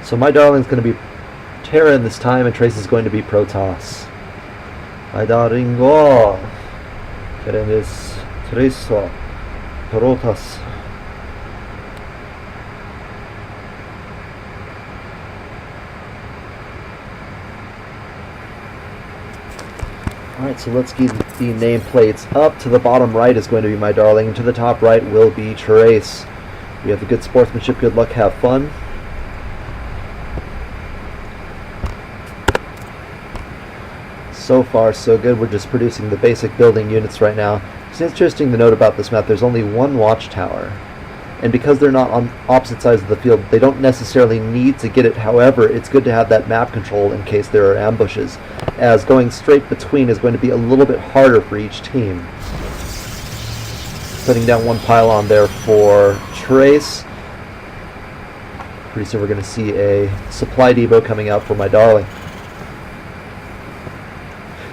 So my darling's going to be Terran this time, and Trace is going to be Protoss. My darling, oh, Terran is Trace, Protoss. Alright, so let's get the nameplates up. To the bottom right is going to be my darling, and to the top right will be Trace. We have the good sportsmanship, good luck, have fun. So far, so good. We're just producing the basic building units right now. It's interesting to note about this map, there's only one watchtower. And because they're not on opposite sides of the field, they don't necessarily need to get it. However, it's good to have that map control in case there are ambushes, as going straight between is going to be a little bit harder for each team. Putting down one pylon there for Trace. Pretty soon we're going to see a supply depot coming out for my darling.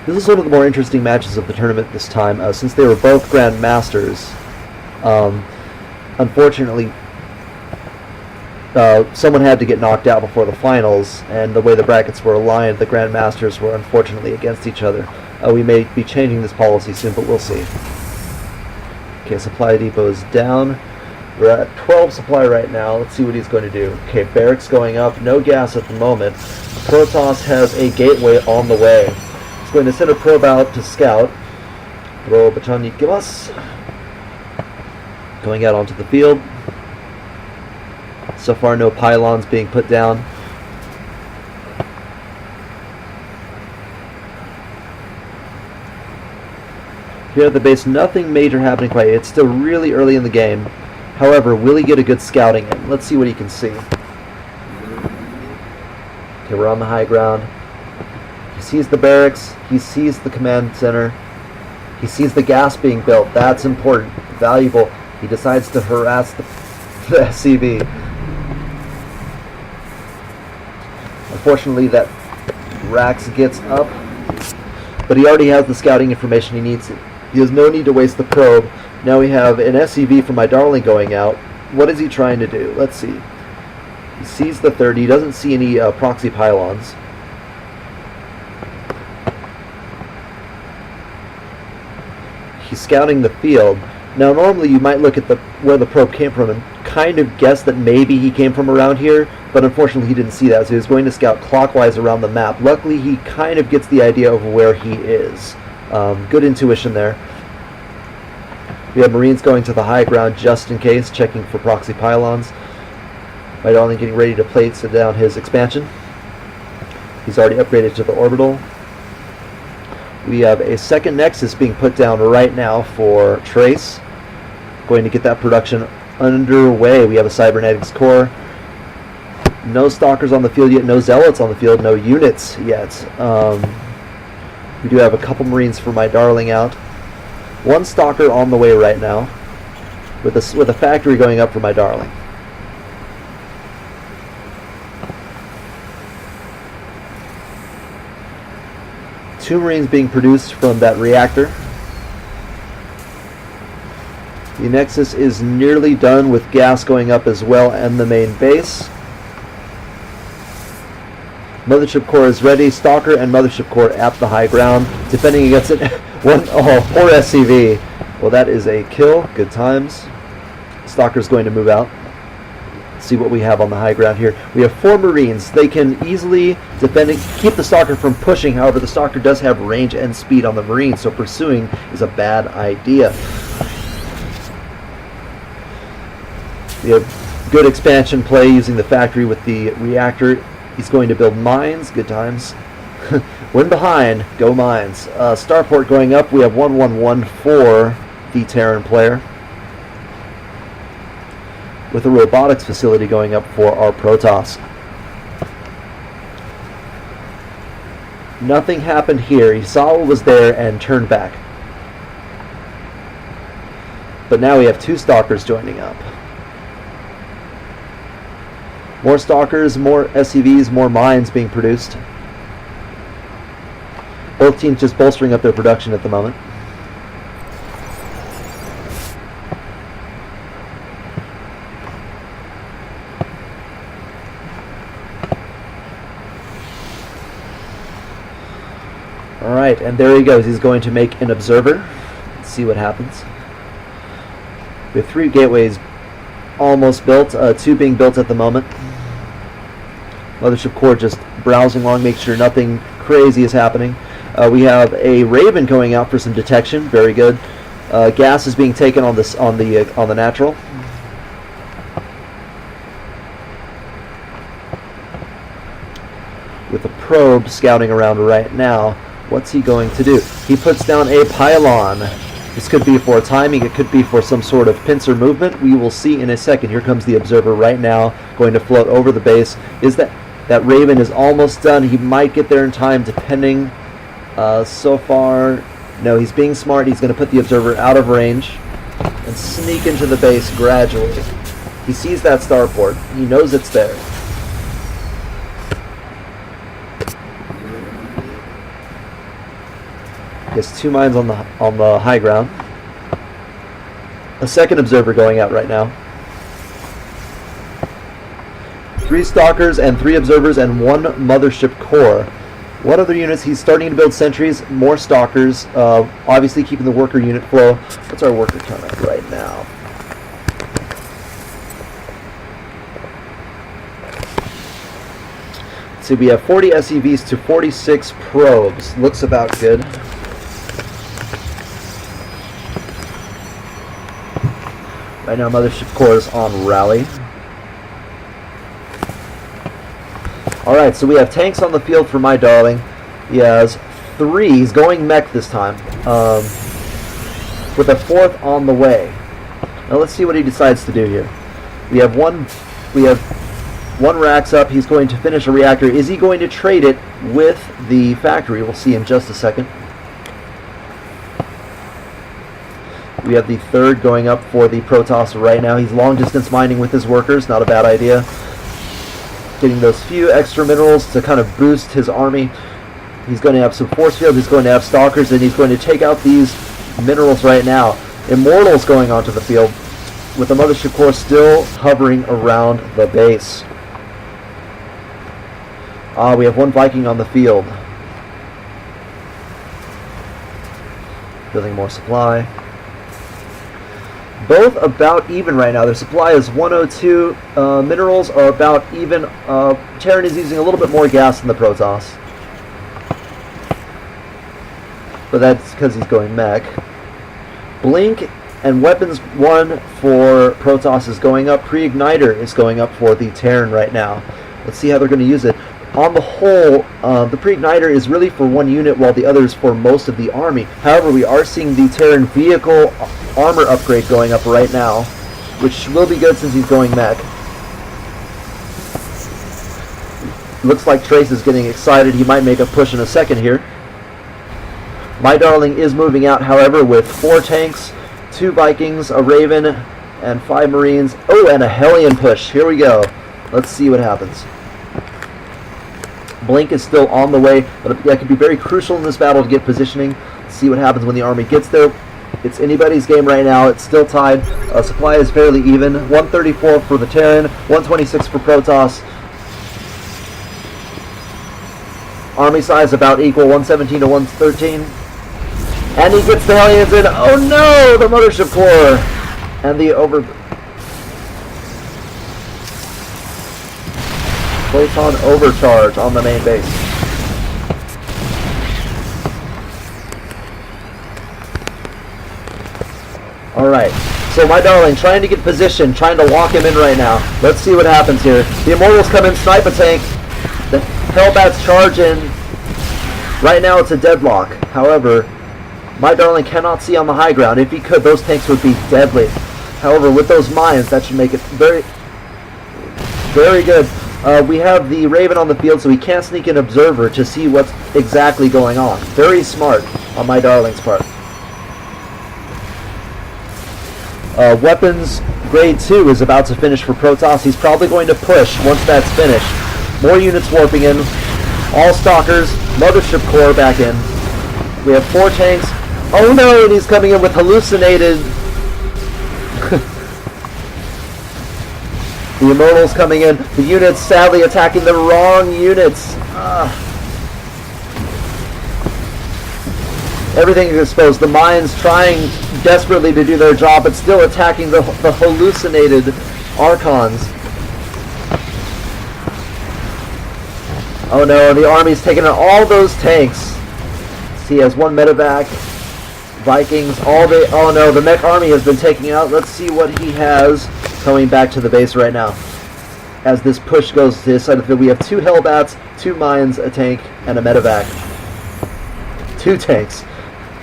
This is one of the more interesting matches of the tournament this time, since they were both Grand Masters. Unfortunately, someone had to get knocked out before the finals, and the way the brackets were aligned, the Grand Masters were unfortunately against each other. We may be changing this policy soon, but we'll see. Okay, supply depot is down. We're at 12 supply right now. Let's see what he's going to do. Okay, barracks going up. No gas at the moment. Protoss has a gateway on the way. He's going to send a probe out to scout. Going out onto the field. So far, no pylons being put down. Here at the base, nothing major happening quite yet. It's still really early in the game. However, will he get a good scouting in? Let's see what he can see. Okay, we're on the high ground. He sees the barracks. He sees the command center. He sees the gas being built. That's important, valuable. He decides to harass the SCV. Unfortunately, that Rax gets up, but he already has the scouting information he needs. He has no need to waste the probe. Now we have an SCV from my darling going out. What is he trying to do? Let's see. He sees the 30. He doesn't see any proxy pylons. He's scouting the field. Now normally you might look at where the probe came from and kind of guess that maybe he came from around here, but unfortunately he didn't see that, so he was going to scout clockwise around the map. Luckily he kind of gets the idea of where he is. Good intuition there. We have Marines going to the high ground just in case, checking for proxy pylons. My darling getting ready to place down his expansion. He's already upgraded to the orbital. We have a second Nexus being put down right now for Trace. Going to get that production underway. We have a Cybernetics core. No Stalkers on the field yet, no Zealots on the field, no units yet. We do have a couple Marines for my darling out. One Stalker on the way right now, with a factory going up for my darling. Two Marines being produced from that reactor. The Nexus is nearly done with gas going up as well, and the main base. Mothership core is ready. Stalker and Mothership core at the high ground, defending against it. Poor SCV. Well, that is a kill. Good times. Stalker's going to move out. See what we have on the high ground here. We have 4 Marines. They can easily defend and keep the Stalker from pushing. However, the Stalker does have range and speed on the Marines, so pursuing is a bad idea. We have good expansion play using the factory with the reactor. He's going to build mines. Good times. When behind, go mines. Starport going up. We have 111 for the Terran player, with a robotics facility going up for our Protoss. Nothing happened here. He saw what was there and turned back. But now we have 2 Stalkers joining up. More Stalkers, more SCVs, more mines being produced. Both teams just bolstering up their production at the moment. Alright, and there he goes. He's going to make an observer. Let's see what happens. We have 3 gateways almost built, 2 being built at the moment. Mothership core just browsing along, make sure nothing crazy is happening. We have a Raven going out for some detection. Very good. Gas is being taken on this on the natural. With the probe scouting around right now, what's he going to do? He puts down a pylon. This could be for timing, it could be for some sort of pincer movement. We will see in a second. Here comes the observer right now, going to float over the base. Is that Raven is almost done. He might get there in time, depending. So far, no, he's being smart. He's going to put the observer out of range and sneak into the base gradually. He sees that starport. He knows it's there. He has 2 mines on the high ground. A second observer going out right now. 3 stalkers and 3 observers and 1 mothership core. What other units? He's starting to build sentries, more stalkers, obviously keeping the worker unit flow. What's our worker count at right now? So we have 40 SEVs to 46 probes. Looks about good. Right now mothership core is on rally. Alright, so we have tanks on the field for my darling. He has 3. He's going mech this time. With a 4th on the way. Now let's see what he decides to do here. We have one racks up. He's going to finish a reactor. Is he going to trade it with the factory? We'll see in just a second. We have the 3rd going up for the Protoss right now. He's long distance mining with his workers. Not a bad idea. Getting those few extra minerals to kind of boost his army. He's going to have some force field, he's going to have stalkers, and he's going to take out these minerals right now. Immortals going onto the field, with the mothership core still hovering around the base. We have 1 Viking on the field. Building more supply. Both about even right now. Their supply is 102. Minerals are about even. Terran is using a little bit more gas than the Protoss. But that's because he's going mech. Blink and weapons 1 for Protoss is going up. Pre-igniter is going up for the Terran right now. Let's see how they're going to use it. On the whole, the pre-igniter is really for 1 unit while the other is for most of the army. However, we are seeing the Terran vehicle armor upgrade going up right now, which will be good since he's going mech. Looks like Trace is getting excited. He might make a push in a second here. My darling is moving out, however, with 4 tanks, 2 Vikings, a Raven, and 5 Marines. Oh, and a Hellion push. Here we go. Let's see what happens. Blink is still on the way, but that could be very crucial in this battle to get positioning. Let's see what happens when the army gets there. It's anybody's game right now. It's still tied. Supply is fairly even. 134 for the Terran, 126 for Protoss. Army size about equal, 117 to 113. And he gets the Hellions in. Oh no! The mothership core! And the Photon overcharge on the main base. Alright, so my darling, trying to get position, trying to lock him in right now. Let's see what happens here. The Immortals come in, snipe a tank. The Hellbats charge in. Right now it's a deadlock. However, my darling cannot see on the high ground. If he could, those tanks would be deadly. However, with those mines, that should make it very, very good. We have the Raven on the field, so we can't sneak an observer to see what's exactly going on. Very smart on my darling's part. Weapons grade 2 is about to finish for Protoss. He's probably going to push once that's finished. More units warping in. All stalkers. Mothership core back in. We have 4 tanks. Oh no, and he's coming in with hallucinated. The Immortals coming in. The units sadly attacking the wrong units. Everything is exposed. The mines trying desperately to do their job, but still attacking the hallucinated Archons. Oh no, the army's taking out all those tanks. He has one medevac. Vikings, oh no, the mech army has been taken out. Let's see what he has coming back to the base right now. As this push goes to his side of the field, we have 2 Hellbats, 2 mines, a tank, and a medevac. 2 tanks.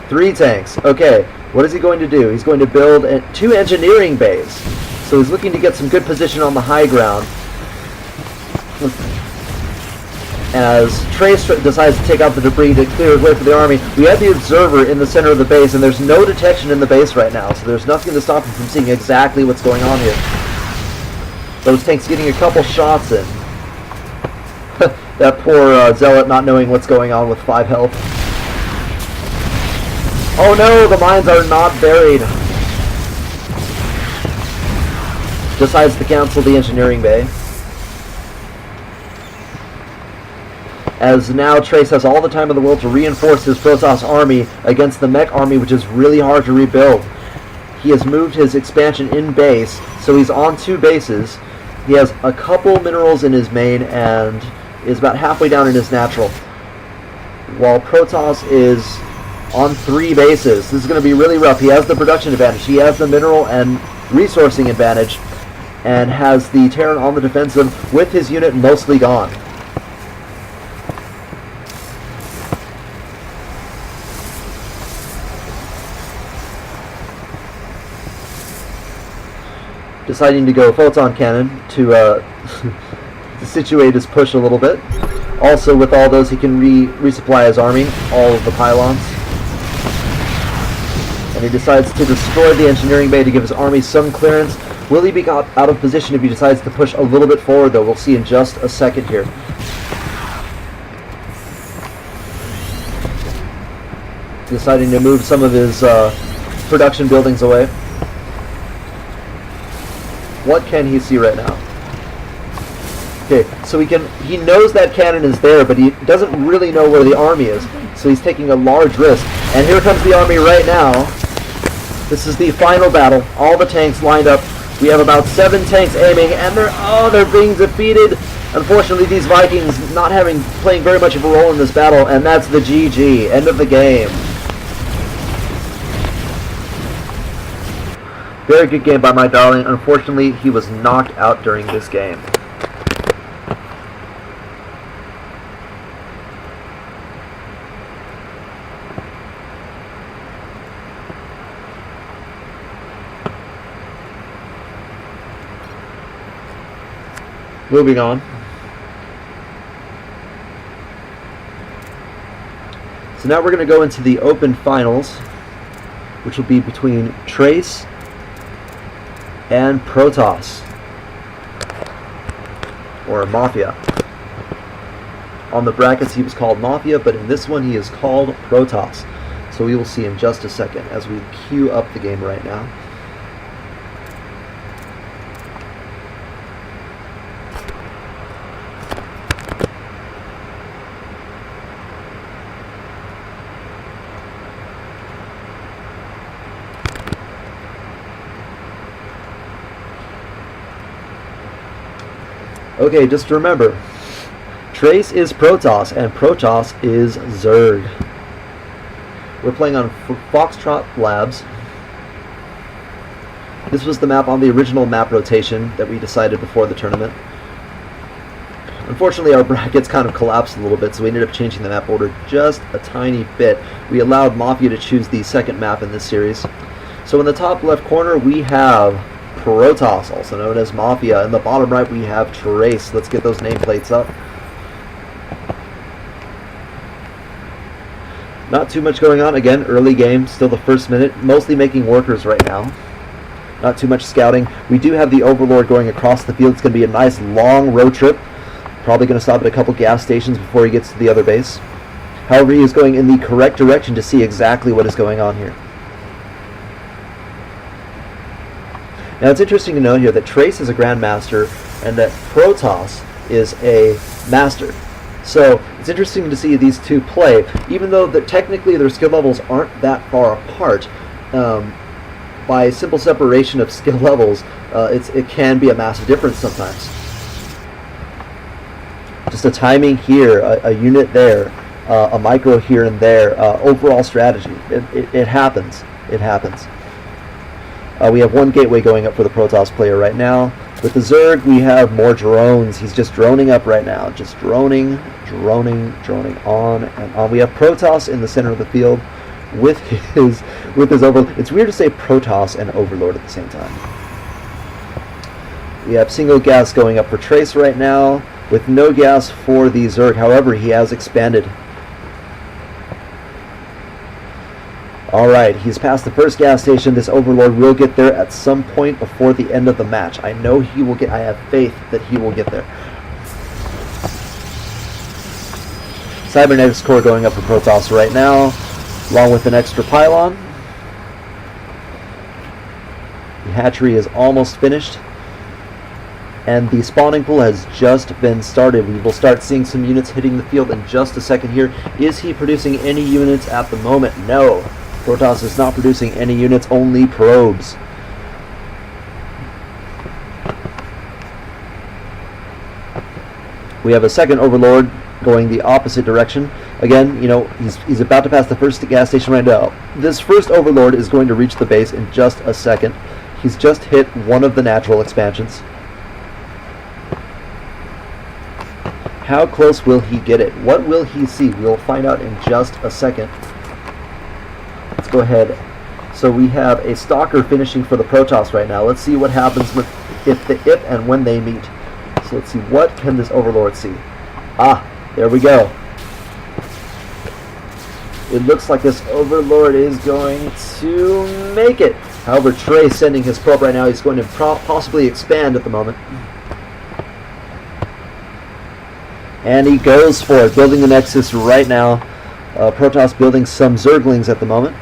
3 tanks. Okay, what is he going to do? He's going to build 2 engineering bays. So he's looking to get some good position on the high ground. As Trace decides to take out the debris to clear his way for the army, we have the observer in the center of the base, and there's no detection in the base right now, so there's nothing to stop him from seeing exactly what's going on here. Those tanks getting a couple shots in. That poor zealot not knowing what's going on with 5 health. Oh no, the mines are not buried. Decides to cancel the engineering bay. As now Trace has all the time in the world to reinforce his Protoss army against the mech army, which is really hard to rebuild. He has moved his expansion in base, so he's on 2 bases. He has a couple minerals in his main and is about halfway down in his natural, while Protoss is on 3 bases. This is going to be really rough. He has the production advantage, he has the mineral and resourcing advantage, and has the Terran on the defensive with his unit mostly gone. Deciding to go photon cannon to to situate his push a little bit. Also, with all those, he can resupply his army, all of the pylons. And he decides to destroy the engineering bay to give his army some clearance. Will he be got out of position if he decides to push a little bit forward, though? We'll see in just a second here. Deciding to move some of his production buildings away. What can he see right now? Okay, so he knows that cannon is there, but he doesn't really know where the army is. So he's taking a large risk. And here comes the army right now. This is the final battle. All the tanks lined up. We have about 7 tanks aiming, and they're being defeated. Unfortunately, these Vikings not playing very much of a role in this battle, and that's the GG, end of the game. Very good game by my darling. Unfortunately, he was knocked out during this game. Moving on. So now we're going to go into the open finals, which will be between Trace and Protoss, or Mafia. On the brackets he was called Mafia, but in this one he is called Protoss. So we will see in just a second as we queue up the game right now. Okay, just remember, Trace is Protoss, and Protoss is Zerg. We're playing on Foxtrot Labs. This was the map on the original map rotation that we decided before the tournament. Unfortunately, our brackets kind of collapsed a little bit, so we ended up changing the map order just a tiny bit. We allowed Mafia to choose the second map in this series. So in the top left corner, we have Protoss, also known as Mafia. In the bottom right, we have Trace. Let's get those nameplates up. Not too much going on. Again, early game, still the first minute. Mostly making workers right now. Not too much scouting. We do have the Overlord going across the field. It's going to be a nice long road trip. Probably going to stop at a couple gas stations before he gets to the other base. However, he is going in the correct direction to see exactly what is going on here. Now it's interesting to note here that Trace is a Grandmaster and that Protoss is a Master. So it's it's interesting to see these two play, even though technically their skill levels aren't that far apart. By simple separation of skill levels, it can be a massive difference sometimes. Just a timing here, a unit there, a micro here and there, overall strategy. It happens. It happens. We have one gateway going up for the Protoss player right now. With the Zerg, we have more drones. He's just droning up right now. Just droning on and on. We have Protoss in the center of the field with his Overlord. It's weird to say Protoss and Overlord at the same time. We have single gas going up for Trace right now, with no gas for the Zerg. However, he has expanded. Alright, he's past the first gas station. This Overlord will get there at some point before the end of the match. I know he will get. I have faith that he will get there. Cybernetics Core going up for Protoss right now, along with an extra pylon. The hatchery is almost finished, and the spawning pool has just been started. We will start seeing some units hitting the field in just a second here. Is he producing any units at the moment? No. Protoss is not producing any units, only probes. We have a second Overlord going the opposite direction. Again, you know, he's about to pass the first gas station right now. This first Overlord is going to reach the base in just a second. He's just hit one of the natural expansions. How close will he get it? What will he see? We'll find out in just a second. Let's go ahead. So we have a Stalker finishing for the Protoss right now. Let's see what happens with if and when they meet. So let's see, what can this Overlord see? Ah, there we go. It looks like this Overlord is going to make it. However, Trey sending his probe right now. He's going to possibly expand at the moment. And he goes for it, building the Nexus right now. Protoss building some Zerglings at the moment.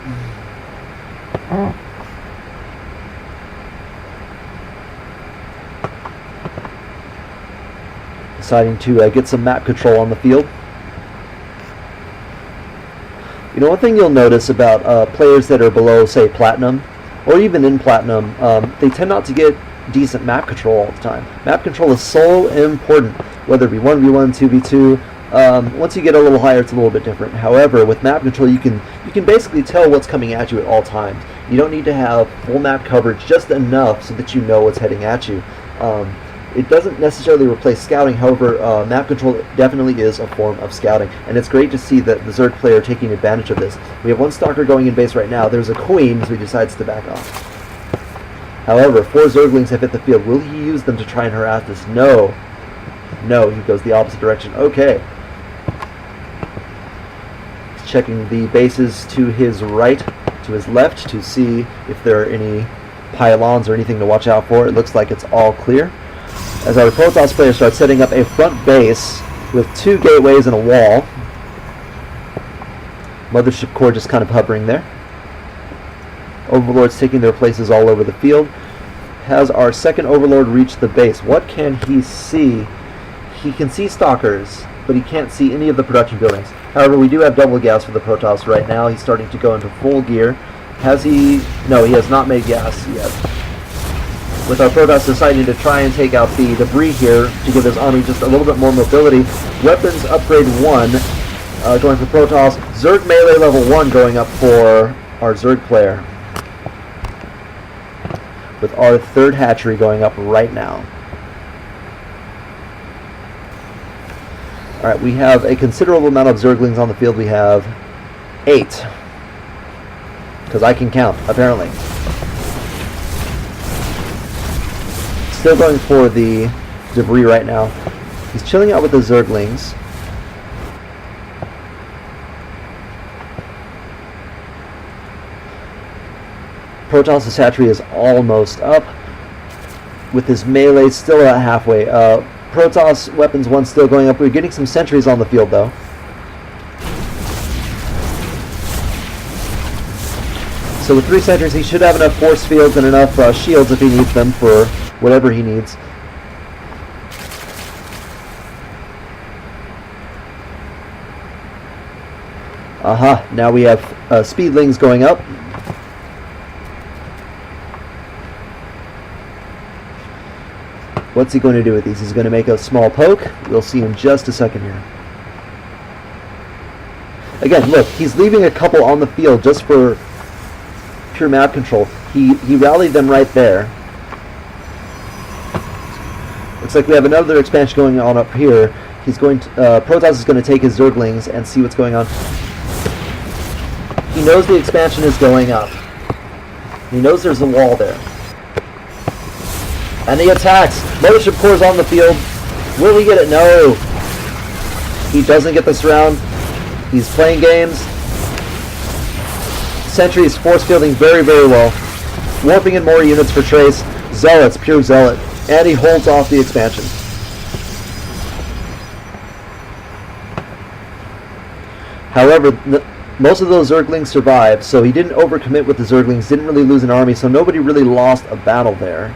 Deciding to get some map control on the field. You know, one thing you'll notice about players that are below, say, Platinum, or even in Platinum, they tend not to get decent map control all the time. Map control is so important, whether it be 1v1, 2v2. Once you get a little higher, it's a little bit different. However, with map control, you can basically tell what's coming at you at all times. You don't need to have full map coverage, just enough so that you know what's heading at you. It doesn't necessarily replace scouting. However, map control definitely is a form of scouting, and it's great to see that the Zerg player taking advantage of this. We have one Stalker going in base right now. There's a Queen, so he decides to back off. However, 4 Zerglings have hit the field. Will he use them to try and harass this? No. No, he goes the opposite direction. Okay. He's checking the bases to his right, to his left, to see if there are any pylons or anything to watch out for. It looks like it's all clear. As our Protoss player starts setting up a front base with 2 gateways and a wall. Mothership core just kind of hovering there. Overlords taking their places all over the field. Has our second Overlord reached the base? What can he see? He can see Stalkers, but he can't see any of the production buildings. However, we do have double gas for the Protoss right now. He's starting to go into full gear. Has he? No, he has not made gas yet. With our Protoss deciding to try and take out the debris here to give his army just a little bit more mobility. Weapons upgrade 1 going for Protoss. Zerg melee level 1 going up for our Zerg player. With our third hatchery going up right now. Alright, we have a considerable amount of Zerglings on the field. We have 8. Because I can count, apparently. Still going for the debris right now. He's chilling out with the Zerglings. Protoss' hatchery is almost up. With his melee still at halfway. Protoss weapons 1 still going up. We're getting some sentries on the field though. So with 3 sentries, he should have enough force fields and enough shields if he needs them for whatever he needs. Aha, now we have speedlings going up. What's he going to do with these? He's going to make a small poke. We'll see in just a second here. Again, look, he's leaving a couple on the field just for pure map control. He rallied them right there. Looks like we have another expansion going on up here. He's going to, Protoss is going to take his Zerglings and see what's going on. He knows the expansion is going up. He knows there's a wall there. And he attacks. Mothership Core's on the field. Will he get it? No. He doesn't get this round. He's playing games. Sentry is force fielding very, very well. Warping in more units for Trace. Zealots, pure Zealot. And he holds off the expansion. However, most of those Zerglings survived, so he didn't overcommit with the Zerglings, didn't really lose an army, so nobody really lost a battle there.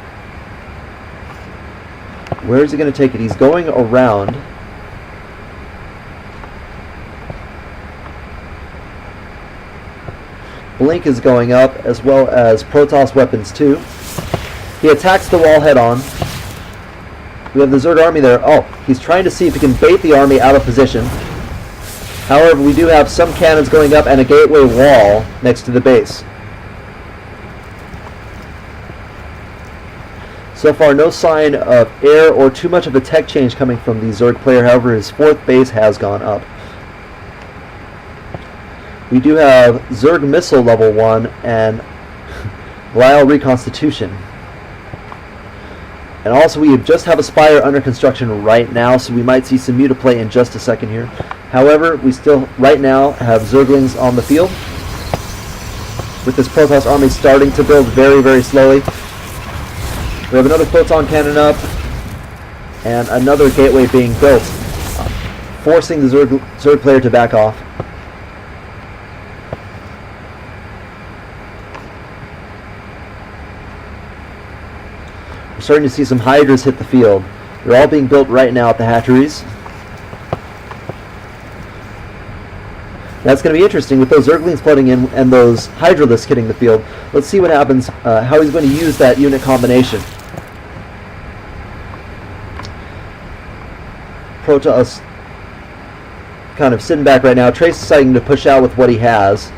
Where is he going to take it? He's going around. Blink is going up, as well as Protoss weapons too. He attacks the wall head on. We have the Zerg army there. Oh, he's trying to see if he can bait the army out of position. However, we do have some cannons going up and a gateway wall next to the base. So far, no sign of air or too much of a tech change coming from the Zerg player. However, his 4th base has gone up. We do have Zerg Missile level 1 and Belial Reconstitution. And also we just have a Spire under construction right now, so we might see some Mutaplay in just a second here. However, we still, right now, have Zerglings on the field, with this Protoss army starting to build very, very slowly. We have another Photon Cannon up, and another gateway being built, forcing the Zerg player to back off. We're starting to see some Hydras hit the field. They're all being built right now at the hatcheries. That's going to be interesting with those Zerglings flooding in and those Hydralisks hitting the field. Let's see what happens, how he's going to use that unit combination. Protoss kind of sitting back right now. Trace deciding to push out with what he has.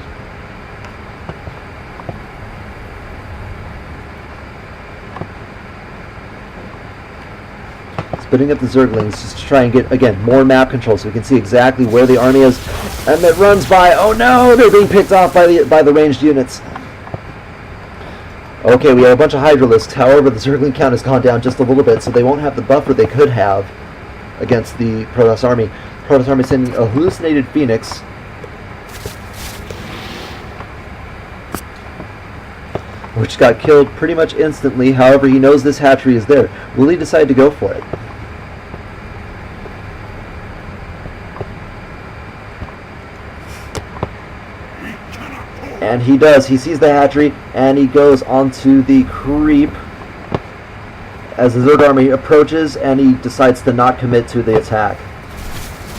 Splitting up the Zerglings just to try and get, again, more map control so we can see exactly where the army is. And it runs by. Oh no, they're being picked off by the ranged units. Okay, we have a bunch of Hydralisks. However, the Zergling count has gone down just a little bit, so they won't have the buffer they could have against the Protoss army. Protoss army sending a hallucinated Phoenix. Which got killed pretty much instantly. However, he knows this hatchery is there. Will he decide to go for it? And he does. He sees the hatchery, and he goes onto the creep as the Zerg army approaches, and he decides to not commit to the attack.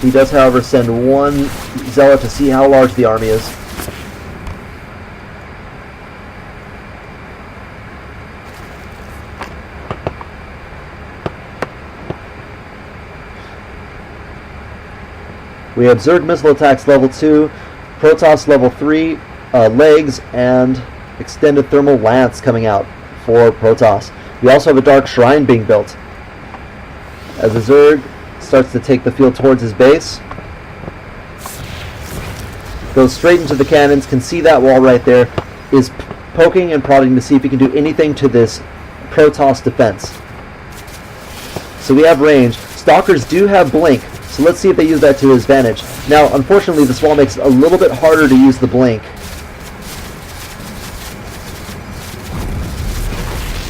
He does, however, send one Zealot to see how large the army is. We have Zerg missile attacks level 2, Protoss level 3, legs, and extended thermal lance coming out for Protoss. We also have a dark shrine being built. As the Zerg starts to take the field towards his base, goes straight into the cannons, can see that wall right there, is poking and prodding to see if he can do anything to this Protoss defense. So we have range. Stalkers do have blink, so let's see if they use that to his advantage. Now, unfortunately, this wall makes it a little bit harder to use the blink.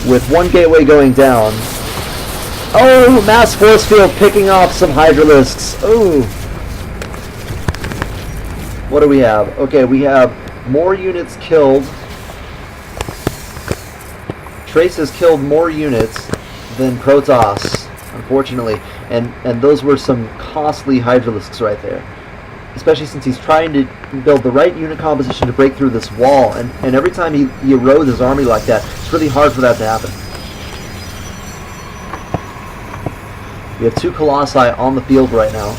With one gateway going down. Oh, mass force field picking off some Hydralisks. Oh. What do we have? Okay, we have more units killed. Trace has killed more units than Protoss, unfortunately. And those were some costly Hydralisks right there. especially since he's trying to build the right unit composition to break through this wall, and every time he erodes his army like that, it's really hard for that to happen. We have 2 Colossi on the field right now.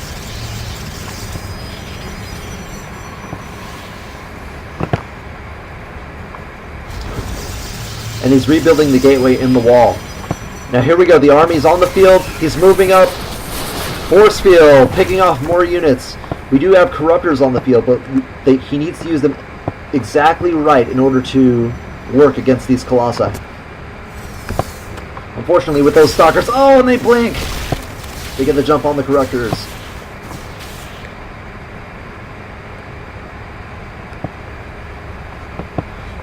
And he's rebuilding the gateway in the wall. Now here we go, the army's on the field, he's moving up. Force field, picking off more units. We do have corruptors on the field, but he needs to use them exactly right in order to work against these colossi. Unfortunately, with those stalkers, oh, and they blink! They get the jump on the corruptors.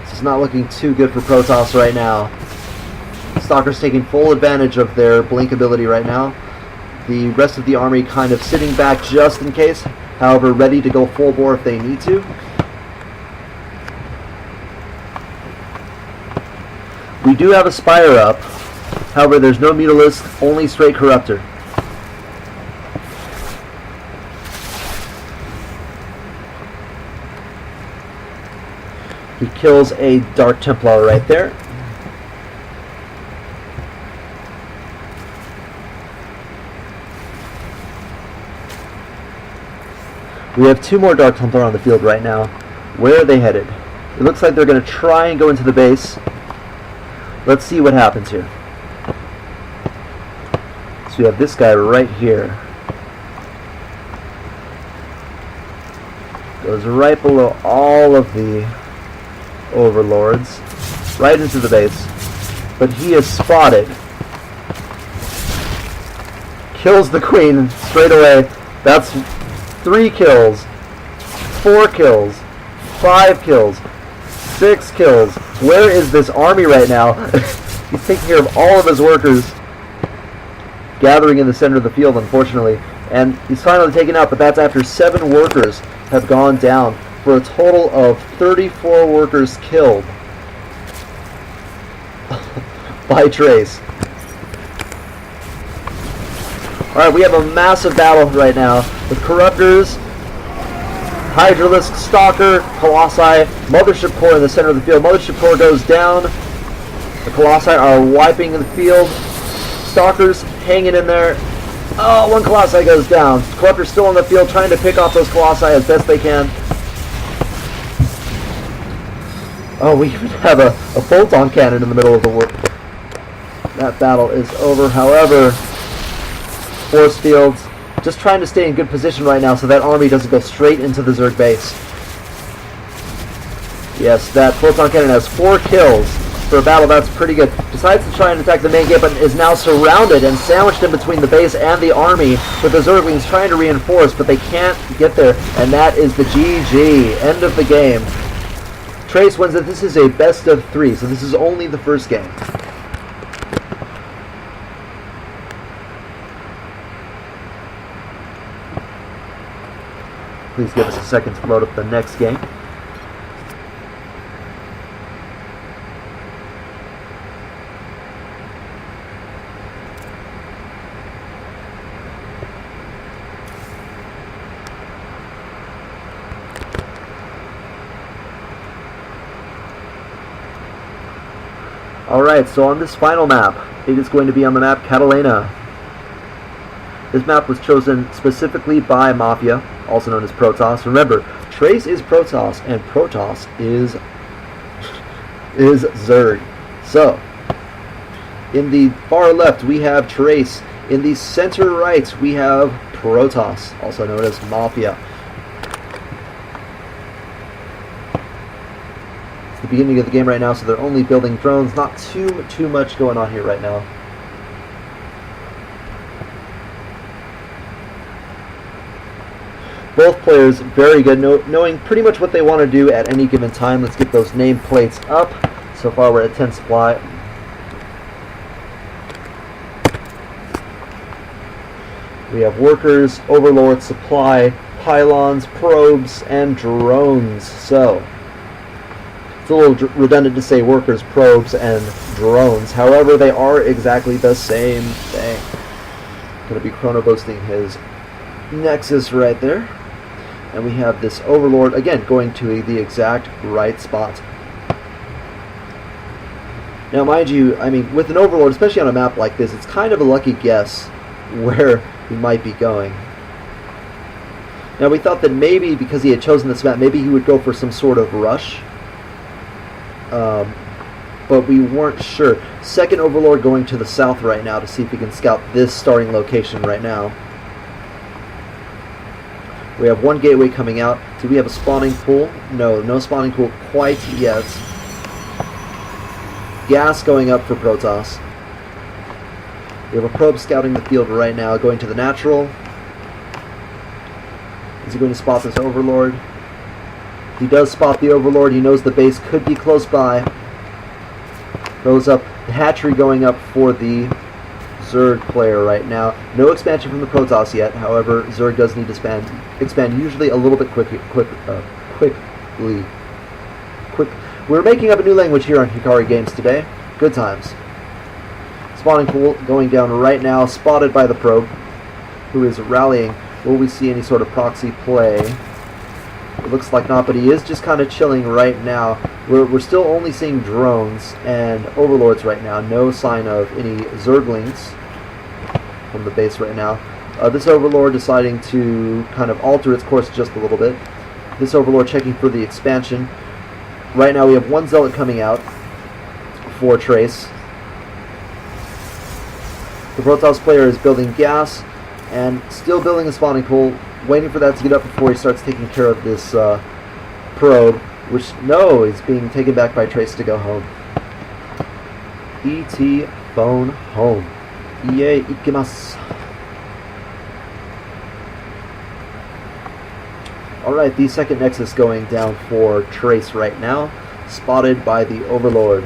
This is not looking too good for Protoss right now. Stalkers taking full advantage of their blink ability right now. The rest of the army kind of sitting back just in case, however ready to go full bore if they need to. We do have a Spire up, however there's no Mutalisk, only straight Corruptor. He kills a Dark Templar right there. We have 2 more Dark Templar on the field right now. Where are they headed? It looks like they're going to try and go into the base. Let's see what happens here. So we have this guy right here. Goes right below all of the overlords. Right into the base. But he is spotted. Kills the queen straight away. That's 3 kills, 4 kills, 5 kills, 6 kills. Where is this army right now? He's taking care of all of his workers. Gathering in the center of the field, unfortunately. And he's finally taken out, but that's after 7 workers have gone down, for a total of 34 workers killed by Trace. Alright, we have a massive battle right now with Corruptors, Hydralisk, Stalker, Colossi, Mothership Core in the center of the field. Mothership Core goes down. The Colossi are wiping the field. Stalkers hanging in there. Oh, 1 Colossi goes down. Corruptors still on the field trying to pick off those Colossi as best they can. Oh, we even have a bolt-on cannon in the middle of the war. That battle is over. However, force fields, just trying to stay in good position right now so that army doesn't go straight into the Zerg base. Yes, that photon cannon has 4 kills for a battle. That's pretty good. Decides to try and attack the main gate, but is now surrounded and sandwiched in between the base and the army, with the Zerglings trying to reinforce, but they can't get there. And that is the GG. End of the game. Trace wins it. This is a best of 3, so this is only the first game. Please give us a second to load up the next game. Alright, so on this final map, it is going to be on the map Catalina. This map was chosen specifically by Mafia, also known as Protoss. Remember, Trace is Protoss, and Protoss is Zerg. So, in the far left, we have Trace. In the center right, we have Protoss, also known as Mafia. It's the beginning of the game right now, so they're only building drones. Not too much going on here right now. Both players very good, knowing pretty much what they want to do at any given time. Let's get those nameplates up. So far we're at 10 supply. We have workers, overlord, supply, pylons, probes, and drones. So it's a little redundant to say workers, probes, and drones. However, they are exactly the same thing. Going to be chrono boosting his Nexus right there. And we have this Overlord, again, going to the exact right spot. Now, mind you, I mean, with an Overlord, especially on a map like this, it's kind of a lucky guess where he might be going. Now, we thought that maybe, because he had chosen this map, maybe he would go for some sort of rush. But we weren't sure. Second Overlord going to the south right now to see if he can scout this starting location right now. We have one gateway coming out. Do we have a spawning pool? No, no spawning pool quite yet. Gas going up for Protoss. We have a probe scouting the field right now, going to the natural. Is he going to spot this Overlord? He does spot the Overlord. He knows the base could be close by. Goes up. The hatchery going up for the Zerg player right now. No expansion from the Protoss yet. However, Zerg does need to expand usually a little bit quickly. We're making up a new language here on Hikari Games today. Good times. Spawning pool going down right now, spotted by the probe, who is rallying. Will we see any sort of proxy play? It looks like not, but he is just kind of chilling right now. We're still only seeing drones and Overlords right now. No sign of any Zerglings from the base right now. This Overlord deciding to kind of alter its course just a little bit. This Overlord checking for the expansion. Right now we have one Zealot coming out for Trace. The Protoss player is building gas and still building a spawning pool, waiting for that to get up before he starts taking care of this probe, which, no, is being taken back by Trace to go home. ET phone home. Ie ikimasu. Alright, the second Nexus going down for Trace right now, spotted by the Overlord.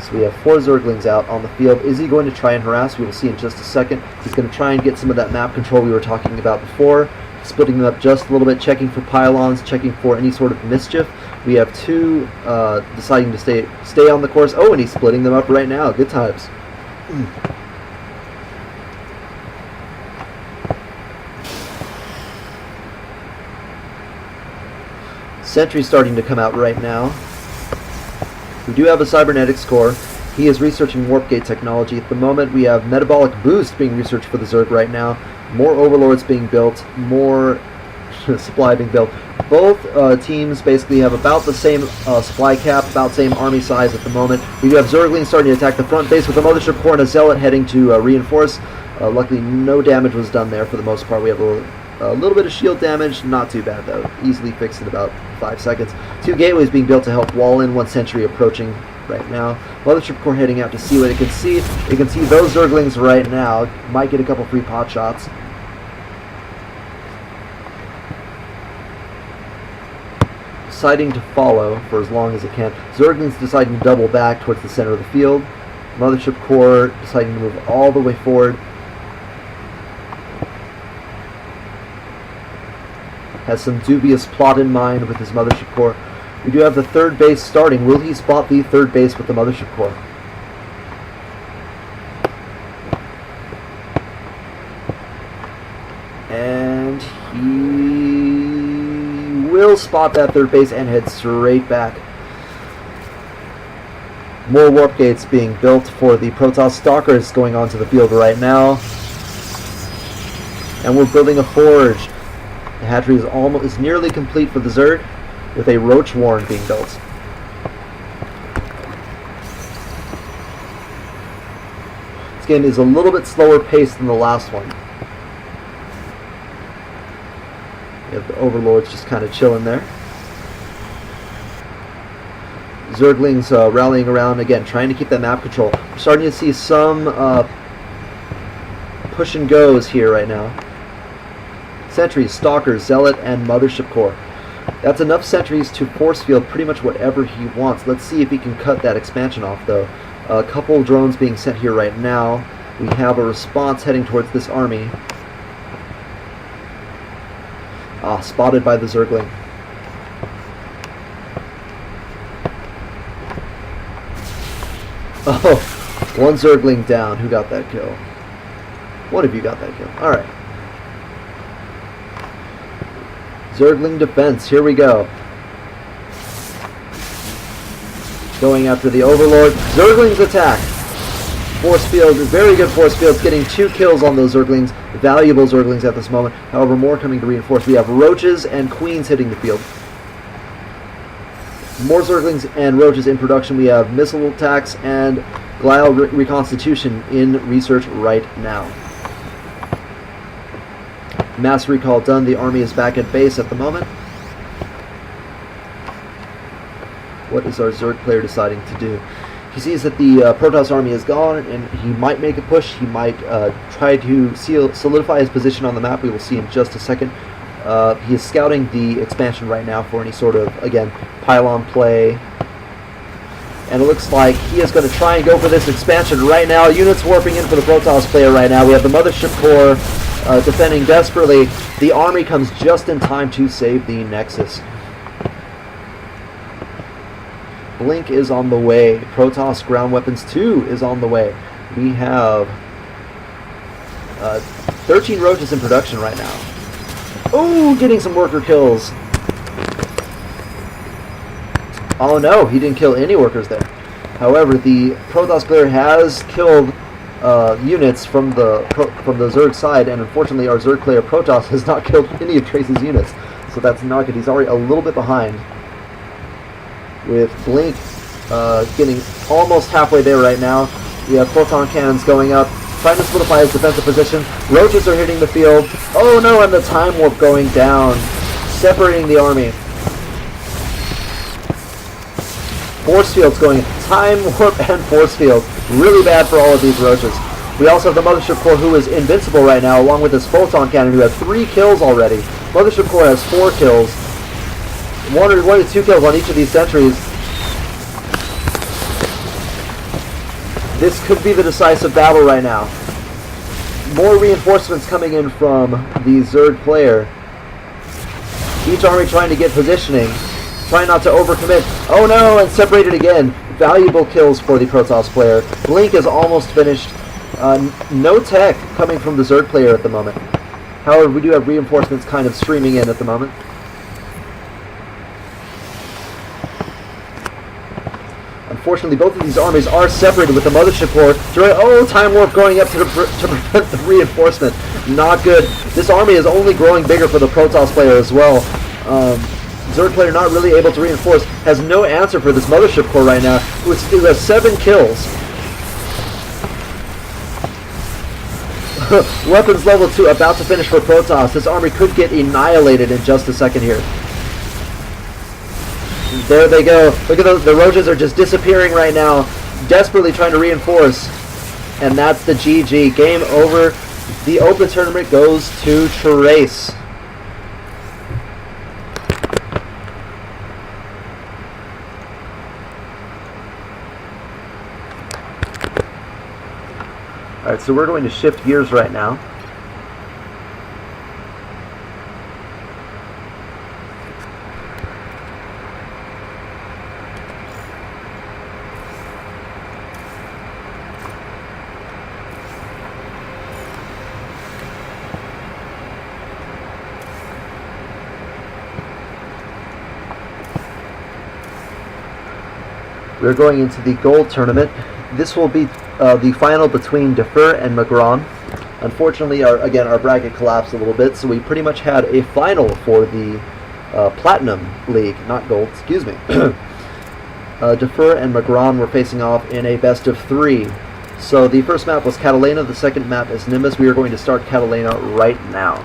So we have 4 Zerglings out on the field. Is he going to try and harass? We will see in just a second. He's going to try and get some of that map control we were talking about before, splitting them up just a little bit, checking for pylons, checking for any sort of mischief. We have 2 deciding to stay on the course. Oh, and he's splitting them up right now. Good times. Sentry starting to come out right now. We do have a cybernetics core. He is researching warp gate technology. At the moment, we have metabolic boost being researched for the Zerg right now. More Overlords being built. More supply being built. Both teams basically have about the same supply cap, about same army size at the moment. We do have Zerglings starting to attack the front base with a mothership core and a Zealot heading to reinforce. Luckily, no damage was done there for the most part. We have a little bit of shield damage, not too bad though. Easily fixed in about 5 seconds. 2 gateways being built to help wall in, 1 sentry approaching right now. Mothership core heading out to see what it can see. It can see those Zerglings right now. Might get a couple free pot shots. Deciding to follow for as long as it can. Zerglings deciding to double back towards the center of the field. Mothership core deciding to move all the way forward. Has some dubious plot in mind with his mothership core. We do have the 3rd base starting. Will he spot the 3rd base with the mothership core? And he will spot that 3rd base and head straight back. More warp gates being built for the Protoss Stalkers going onto the field right now. And we're building a forge. The hatchery is nearly complete for the Zerg, with a roach warren being built. This game is a little bit slower paced than the last one. We have the Overlords just kind of chilling there. Zerglings rallying around again, trying to keep that map control. We're starting to see some push and goes here right now. Sentries, Stalkers, Zealot, and Mothership Core. That's enough sentries to force field pretty much whatever he wants. Let's see if he can cut that expansion off, though. A couple drones being sent here right now. We have a response heading towards this army. Spotted by the Zergling. Oh, 1 Zergling down. Who got that kill? One of you got that kill. Alright. Zergling defense, here we go. Going after the Overlord. Zerglings attack. Force field, very good force fields, getting 2 kills on those Zerglings. Valuable Zerglings at this moment. However, more coming to reinforce. We have Roaches and Queens hitting the field. More Zerglings and Roaches in production. We have missile attacks and Glial reconstitution in research right now. Mass recall done. The army is back at base at the moment. What is our Zerg player deciding to do? He sees that the Protoss army is gone, and he might make a push. He might try to solidify his position on the map. We will see in just a second. He is scouting the expansion right now for any sort of, again, pylon play. And it looks like he is going to try and go for this expansion right now. Units warping in for the Protoss player right now. We have the Mothership Corps defending desperately. The army comes just in time to save the Nexus. Blink is on the way. Protoss Ground Weapons 2 is on the way. We have 13 Roaches in production right now. Oh, getting some worker kills. Oh no, he didn't kill any workers there. However, the Protoss player has killed units from the Zerg side, and unfortunately our Zerg player Protoss has not killed any of Trace's units. So that's not good. He's already a little bit behind. With Blink getting almost halfway there right now. We have photon cannons going up, trying to solidify his defensive position. Roaches are hitting the field. Oh no, and the Time Warp going down, separating the army. Force fields going in. Time Warp and Force field. Really bad for all of these Roaches. We also have the Mothership Corps, who is invincible right now, along with his photon cannon, who have 3 kills already. Mothership Corps has 4 kills. 1 to 2 kills on each of these sentries. This could be the decisive battle right now. More reinforcements coming in from the Zerg player. Each army trying to get positioning. Trying not to overcommit. Oh no, and separated again. Valuable kills for the Protoss player. Blink is almost finished. No tech coming from the Zerg player at the moment. However, we do have reinforcements kind of streaming in at the moment. Unfortunately, both of these armies are separated with the Mothership Corps. Oh, Time Warp going up to prevent the reinforcement. Not good. This army is only growing bigger for the Protoss player as well. Zerg player not really able to reinforce. Has no answer for this Mothership Corps right now, who has 7 kills. Weapons level 2 about to finish for Protoss. This army could get annihilated in just a second here. There they go. Look at those. The Roaches are just disappearing right now, desperately trying to reinforce. And that's the GG. Game over. The Open Tournament goes to Trace. Alright, so we're going to shift gears right now. We're going into the gold tournament. This will be the final between Defer and Magron. Unfortunately, our bracket collapsed a little bit, so we pretty much had a final for the Platinum League, not gold, excuse me. Defer and Magron were facing off in a best of 3. So the first map was Catalina, the second map is Nimbus. We are going to start Catalina right now.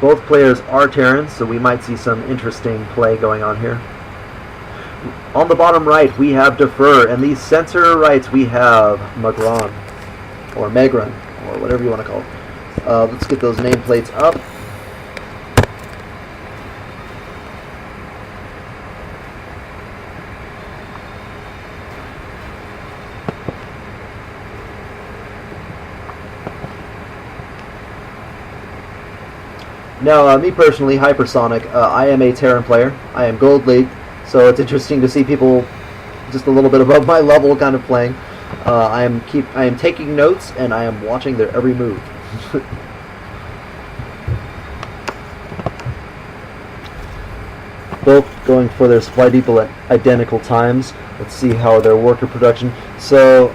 Both players are Terrans, so we might see some interesting play going on here. On the bottom right, we have Defer, and the center right, we have Magron, or Megron, or whatever you want to call it. Let's get those nameplates up. Now, me personally, Hypersonic, I am a Terran player. I am Gold League, so it's interesting to see people just a little bit above my level kind of playing. I am taking notes and I am watching their every move. Both going for their supply depot at identical times. Let's see how their worker production. So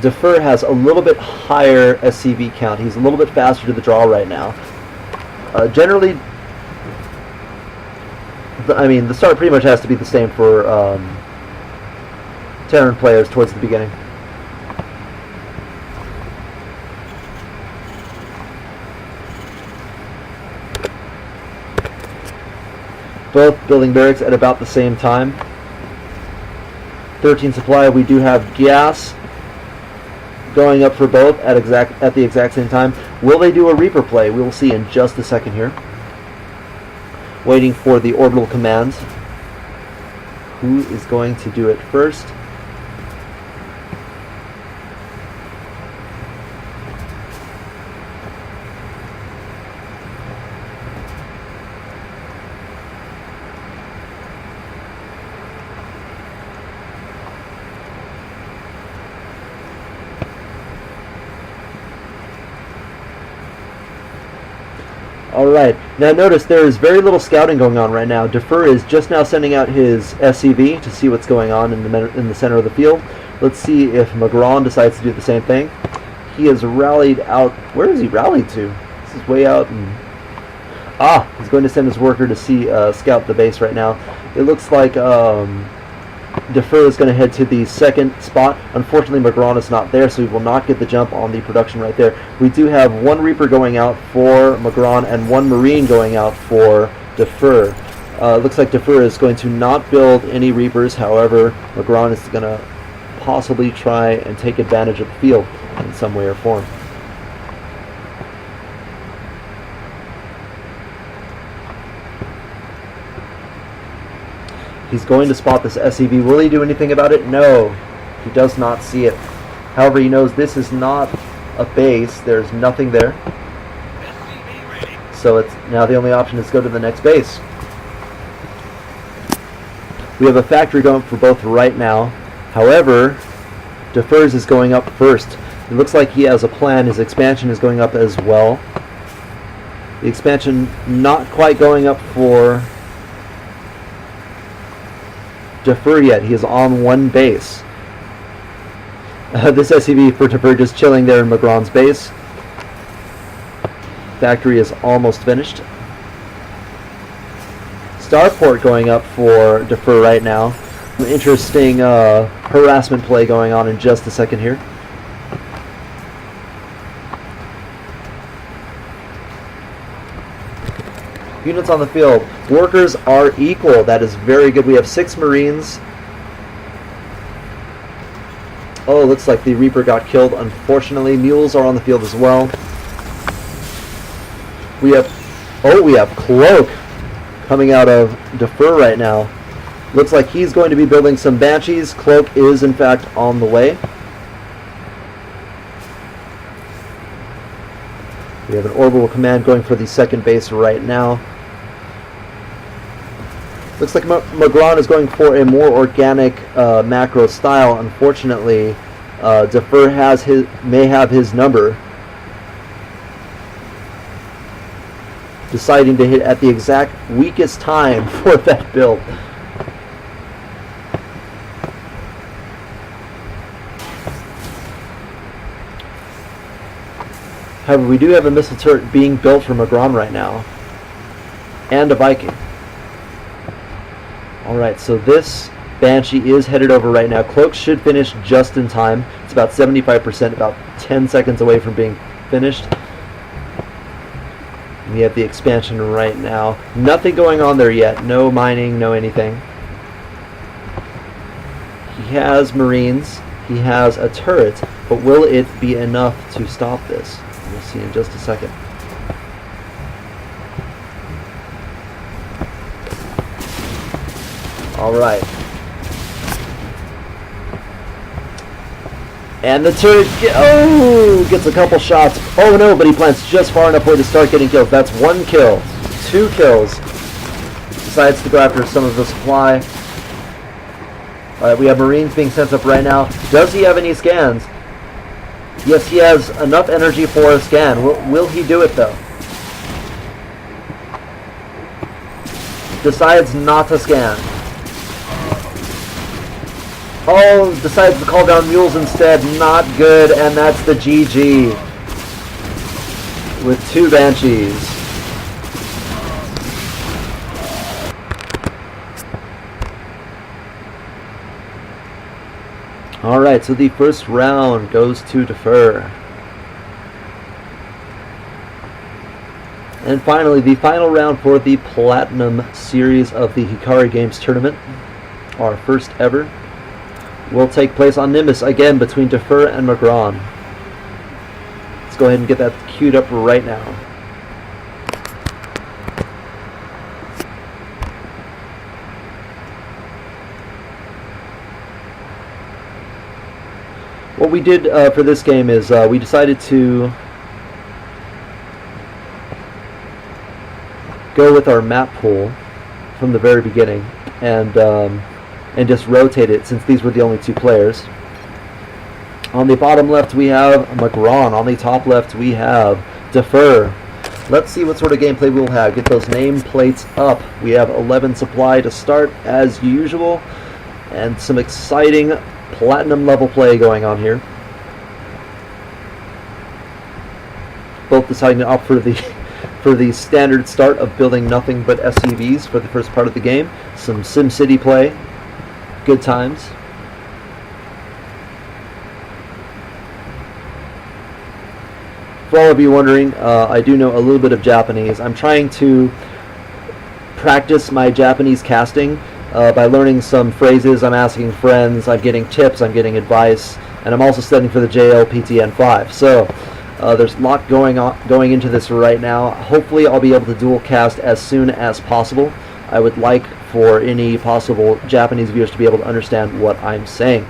Defer has a little bit higher SCV count. He's a little bit faster to the draw right now. Generally, the start pretty much has to be the same for Terran players towards the beginning. Both building barracks at about the same time. 13 supply. We do have gas going up for both at the exact same time. Will they do a Reaper play? We will see in just a second here. Waiting for the orbital command. Who is going to do it first? Alright, now notice there is very little scouting going on right now. Defer is just now sending out his SCV to see what's going on in the center of the field. Let's see if Magron decides to do the same thing. He has rallied out. Where is he rallied to? This is way out. He's going to send his worker to see scout the base right now. It looks like Defer is going to head to the second spot. Unfortunately, Magron is not there, so he will not get the jump on the production right there. We do have one Reaper going out for Magron and one Marine going out for Defer. Looks like Defer is going to not build any Reapers. However, Magron is going to possibly try and take advantage of the field in some way or form. He's going to spot this SCV. Will he do anything about it? No. He does not see it. However, he knows this is not a base. There's nothing there. So it's now the only option is to go to the next base. We have a factory going for both right now. However, Defers is going up first. It looks like he has a plan. His expansion is going up as well. The expansion not quite going up for Defer yet. He is on one base. This SCV for Defer just chilling there in Magron's base. Factory is almost finished. Starport going up for Defer right now. An interesting harassment play going on in just a second here. Units on the field. Workers are equal. That is very good. We have 6 Marines. Oh, looks like the Reaper got killed, unfortunately. Mules are on the field as well. We have Cloak coming out of Defer right now. Looks like he's going to be building some Banshees. Cloak is, in fact, on the way. We have an orbital command going for the second base right now. Looks like Magron is going for a more organic macro style. Unfortunately, Defer may have his number. Deciding to hit at the exact weakest time for that build. However, we do have a missile turret being built for Magron right now. And a Viking. Alright, so this Banshee is headed over right now. Cloak should finish just in time. It's about 75%, about 10 seconds away from being finished. We have the expansion right now. Nothing going on there yet. No mining, no anything. He has Marines. He has a turret. But will it be enough to stop this? We'll see in just a second. Alright. And the turret gets a couple shots. Oh no, but he plants just far enough where to start getting kills. That's 1 kill. 2 kills. decides to go after some of the supply. Alright, we have Marines being sent up right now. Does he have any scans? Yes, he has enough energy for a scan. Will he do it, though? Decides not to scan. Oh, decides to call down mules instead. Not good, and that's the GG. With 2 Banshees. Alright, so the first round goes to Defer. And finally, the final round for the Platinum Series of the Hikari Games Tournament, our first ever, will take place on Nimbus, again between Defer and Magron. Let's go ahead and get that queued up right now. What we did for this game is we decided to go with our map pool from the very beginning and just rotate it, since these were the only 2 players. On the bottom left we have Magron. On the top left we have Defer. Let's see what sort of gameplay we'll have. Get those nameplates up. We have 11 supply to start as usual, and some exciting platinum level play going on here. Both deciding to opt for the standard start of building nothing but SCVs for the first part of the game. Some SimCity play. Good times. For all of you wondering, I do know a little bit of Japanese. I'm trying to practice my Japanese casting by learning some phrases. I'm asking friends, I'm getting tips, I'm getting advice, and I'm also studying for the JLPTN 5. So there's a lot going into this right now. Hopefully I'll be able to dual cast as soon as possible. I would like for any possible Japanese viewers to be able to understand what I'm saying.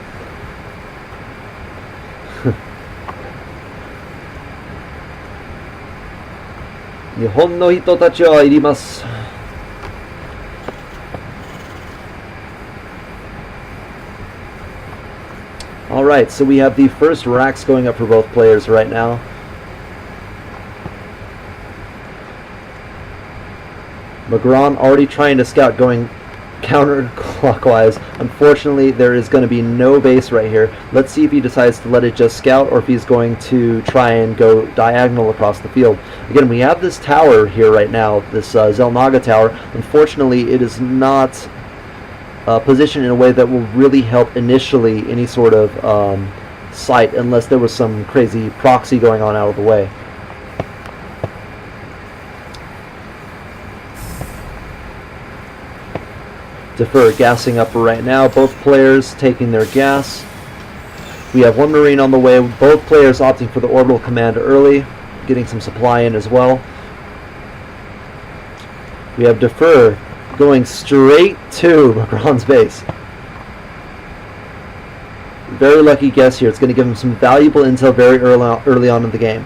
Nihon no hito tachi wa irimasu. Alright, so we have the first racks going up for both players right now. Magron already trying to scout, going counterclockwise. Unfortunately, there is going to be no base right here. Let's see if he decides to let it just scout, or if he's going to try and go diagonal across the field. Again, we have this tower here right now, this Zelnaga tower. Unfortunately, it is not positioned in a way that will really help initially any sort of sight, unless there was some crazy proxy going on out of the way. Defer gassing up right now. Both players taking their gas. We have one Marine on the way. Both players opting for the orbital command early, getting some supply in as well. We have Defer going straight to Magron's base. Very lucky guess here. It's going to give him some valuable intel very early on in the game.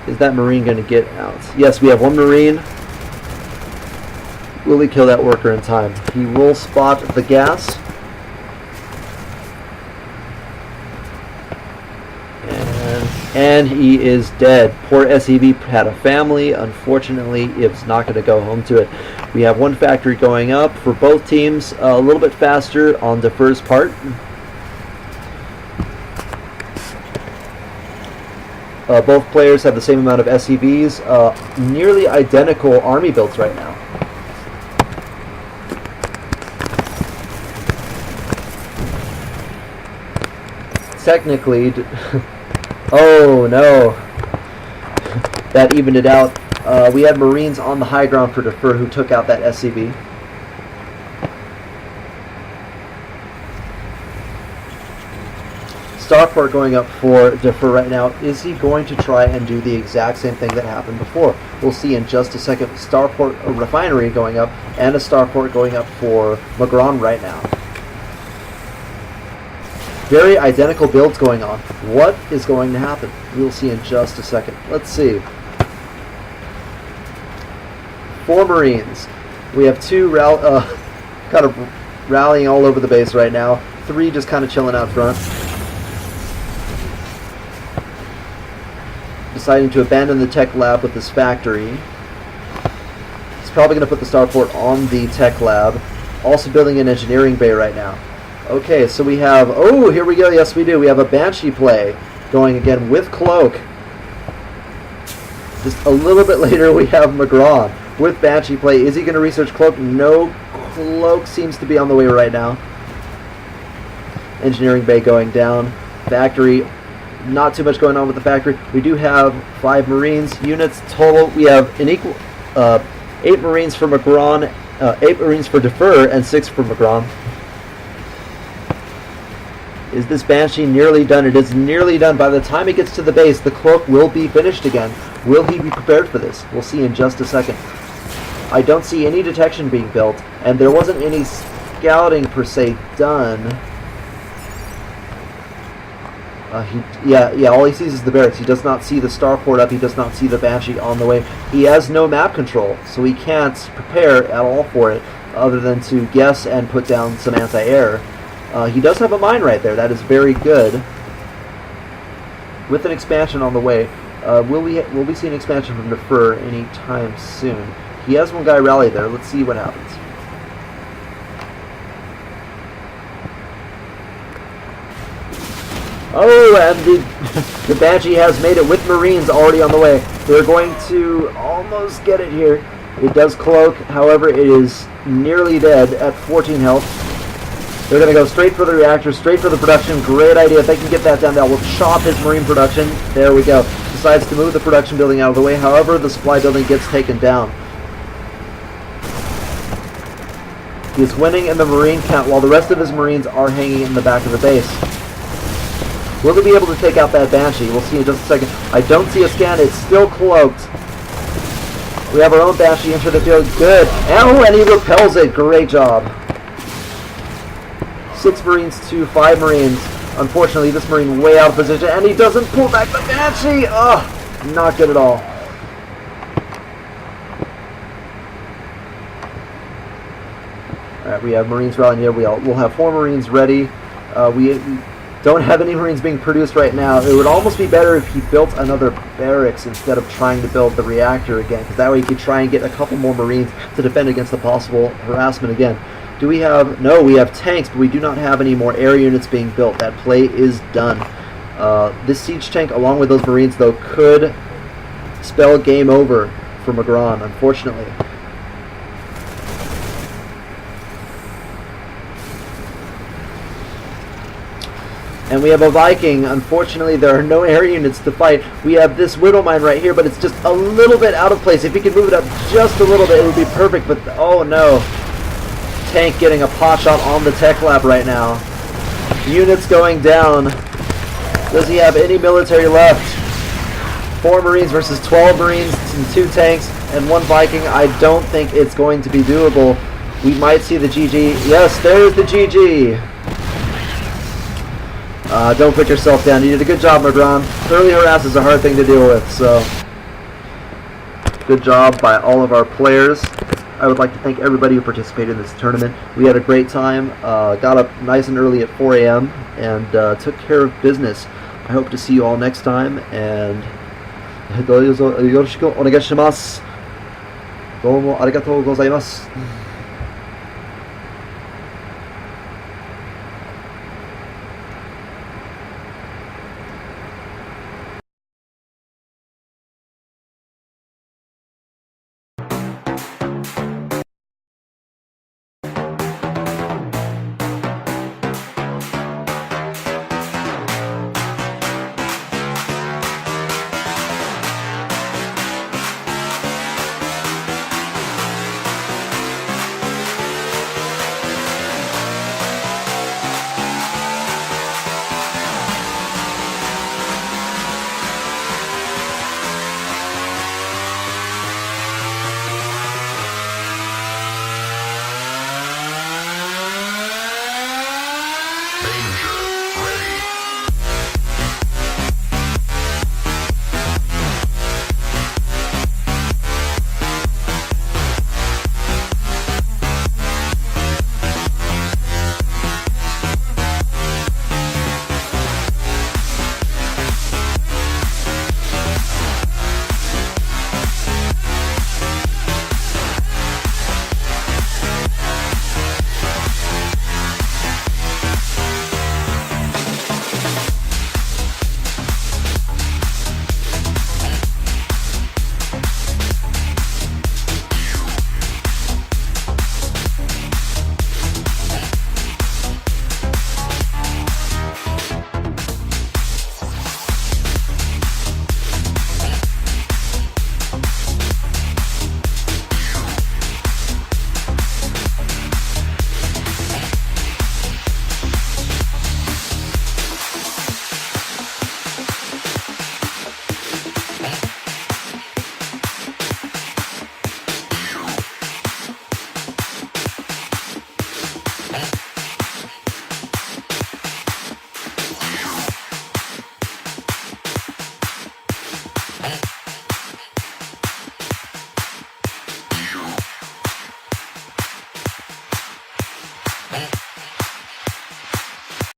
Is that Marine going to get out? Yes, we have one Marine. Will he kill that worker in time? He will spot the gas. And he is dead. Poor SEV had a family. Unfortunately, it's not going to go home to it. We have one factory going up for both teams, a little bit faster on the first part. Both players have the same amount of SEVs, nearly identical army builds right now. Technically, oh no, that evened it out. We had Marines on the high ground for Defer who took out that SCV. Starport going up for Defer right now. Is he going to try and do the exact same thing that happened before? We'll see in just a second. Starport refinery going up, and a Starport going up for Magron right now. Very identical builds going on. What is going to happen? We'll see in just a second. Let's see. 4 Marines. We have 2 kind of rallying all over the base right now. 3 just kind of chilling out front. Deciding to abandon the tech lab with this factory. He's probably going to put the starport on the tech lab. Also building an engineering bay right now. Okay, so we have... Oh, here we go. Yes, we do. We have a Banshee play going again with Cloak. Just a little bit later, we have Magron with Banshee play. Is he going to research Cloak? No. Cloak seems to be on the way right now. Engineering bay going down. Factory, not too much going on with the factory. We do have 5 Marines units total. We have an equal 8 Marines for Magron, 8 Marines for Defer, and 6 for Magron. Is this Banshee nearly done? It is nearly done. By the time it gets to the base, the Cloak will be finished again. Will he be prepared for this? We'll see in just a second. I don't see any detection being built, and there wasn't any scouting per se done. All he sees is the barracks. He does not see the starport up. He does not see the Banshee on the way. He has no map control, so he can't prepare at all for it, other than to guess and put down some anti-air. He does have a mine right there. That is very good. With an expansion on the way, will we see an expansion from Defer anytime soon? He has one guy rally there. Let's see what happens. Oh, and the Banshee has made it with Marines already on the way. They're going to almost get it here. It does Cloak. However, it is nearly dead at 14 health. They're going to go straight for the reactor, straight for the production. Great idea. If they can get that down, that will chop his Marine production. There we go. Decides to move the production building out of the way. However, the supply building gets taken down. He is winning in the Marine count while the rest of his Marines are hanging in the back of the base. Will they be able to take out that Banshee? We'll see in just a second. I don't see a scan. It's still cloaked. We have our own Banshee enter the field. Good. Oh, and he repels it. Great job. 6 Marines to 5 Marines. Unfortunately, this Marine way out of position, and he doesn't pull back the Banshee. Ugh, not good at all. All right, we have Marines rallying here. We'll have 4 Marines ready. We don't have any Marines being produced right now. It would almost be better if he built another barracks instead of trying to build the reactor again, because that way he could try and get a couple more Marines to defend against the possible harassment again. Do we have... No, we have tanks, but we do not have any more air units being built. That play is done. This siege tank, along with those Marines, though, could spell game over for Magron, unfortunately. And we have a Viking. Unfortunately, there are no air units to fight. We have this Widow Mine right here, but it's just a little bit out of place. If we could move it up just a little bit, it would be perfect, but oh no. Tank getting a pot shot on the tech lab right now. Units going down. Does he have any military left? 4 Marines versus 12 Marines and 2 tanks and 1 Viking. I don't think it's going to be doable. We might see the GG. Yes, there's the GG. Don't put yourself down. You did a good job, Magron. Early harass is a hard thing to deal with, so good job by all of our players. I would like to thank everybody who participated in this tournament. We had a great time, got up nice and early at 4 a.m. and took care of business. I hope to see you all next time, and よろしくお願いします。どうもありがとうございます。